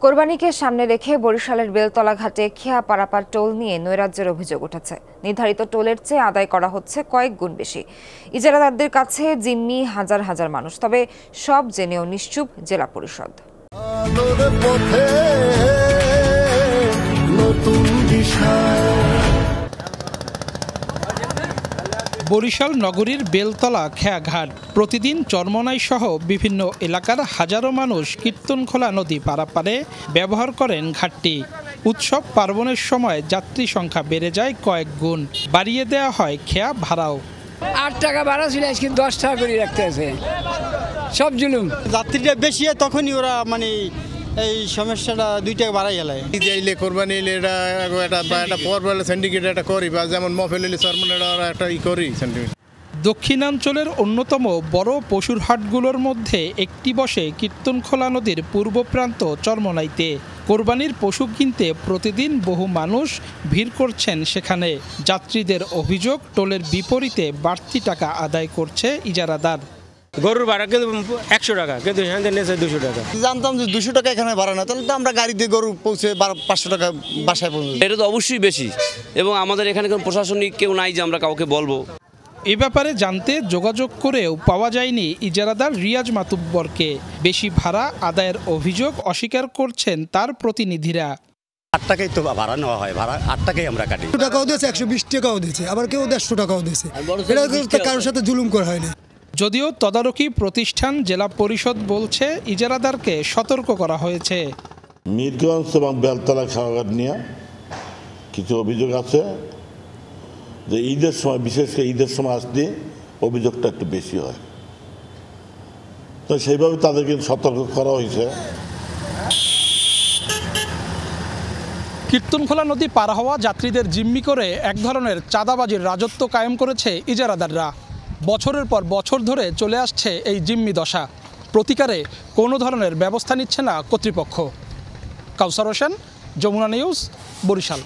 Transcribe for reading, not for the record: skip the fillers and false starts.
কোরবানিকে সামনে রেখে বরিশালের বেলতলা ঘাটে খেয়া পারাপার টোল নিয়ে নৈরাজ্যের অভিযোগ উঠেছে। নির্ধারিত টোলের চেয়ে আদায় করা হচ্ছে কয়েক গুণ বেশি। ইজারাদারদের কাছে জিম্মি হাজার হাজার মানুষ, তবে সব জেনেও নিশ্চুপ জেলা পরিষদ। বরিশাল নগরীর বেলতলা খেয়াঘাট প্রতিদিন চরমনাই সহ বিভিন্ন এলাকার হাজারো মানুষ কীর্তনখোলা নদী পারাপারে ব্যবহার করেন ঘাটটি। উৎসব পার্বণের সময় যাত্রী সংখ্যা বেড়ে যায় কয়েক গুণ, বাড়িয়ে দেওয়া হয় খেয়া ভাড়াও। 8 টাকা ভাড়া ছিল, আজকে 10 টাকা করে রাখতে আছে। সব জুলুম। যাত্রীরা বেশি হয় তখনই ওরা এই সমস্যাটা 2 টাকা বাড়াই গেলে কোরবানি এলে এটা পরবারে সিন্ডিকেট একটা করি, বা যেমন মফেল এলে সরমনেরা একটা করি সিন্ডিকেট। দক্ষিণাঞ্চলের অন্যতম বড় পশুর হাটগুলোর মধ্যে একটি বসে কীর্তনখোলা নদীর পূর্ব প্রান্ত চরমনাইতে। কোরবানির পশু কিনতে প্রতিদিন বহু মানুষ ভিড় করছেন সেখানে। যাত্রীদের অভিযোগ, টোলের বিপরীতে বাড়তি টাকা আদায় করছে ইজারাদার। গরুর ভাড়া কিন্তু 100 টাকা, কিন্তু এখানে নেছে 200 টাকা। জানতাম যে 200 টাকা এখানে ভাড়া না, তাহলে তো আমরা গাড়ি দিয়ে গরু পৌঁছে 500 টাকা বাসায় পৌঁছে। এটা তো অবশ্যই বেশি, এবং আমাদের এখানে কোনো প্রশাসনিক কেউ নাই যে আমরা কাউকে বলবো। এ ব্যাপারে জানতে যোগাযোগ করেও পাওয়া যায়নি ইজারাদার রিয়াজ মাতুব্বরকে। বেশি ভাড়া আদায়ের অভিযোগ অস্বীকার করছেন তার প্রতিনিধিরা। 8 টাকাই তো ভাড়া নেওয়া হয়, ভাড়া 8 টাকাই আমরা কাটি। 200 টাকাও দিয়েছে, 120 টাকাও দিয়েছে, আবার কেউ 150 টাকাও দিয়েছে। এটা কারোর সাথে জুলুম করা হয়নি। যদিও তদারকি প্রতিষ্ঠান জেলা পরিষদ বলছে ইজারাদারকে সতর্ক করা হয়েছে। মিরগঞ্জ এবং বেলতলা খেয়াঘাট নিয়ে কিছু অভিযোগ আছে যে ঈদের সময়, বিশেষ করে ঈদের সময় আসলে অভিযোগটা একটু বেশি হয়, তো সেইভাবে তাদেরকে সতর্ক করা হয়েছে। কীর্তনখোলা নদী পার হওয়া যাত্রীদের জিম্মি করে এক ধরনের চাঁদাবাজির রাজত্ব কায়েম করেছে ইজারাদাররা। বছরের পর বছর ধরে চলে আসছে এই জিম্মি দশা। প্রতিকারে কোনো ধরনের ব্যবস্থা নিচ্ছে না কর্তৃপক্ষ। কাউসার হোসেন, যমুনা নিউজ, বরিশাল।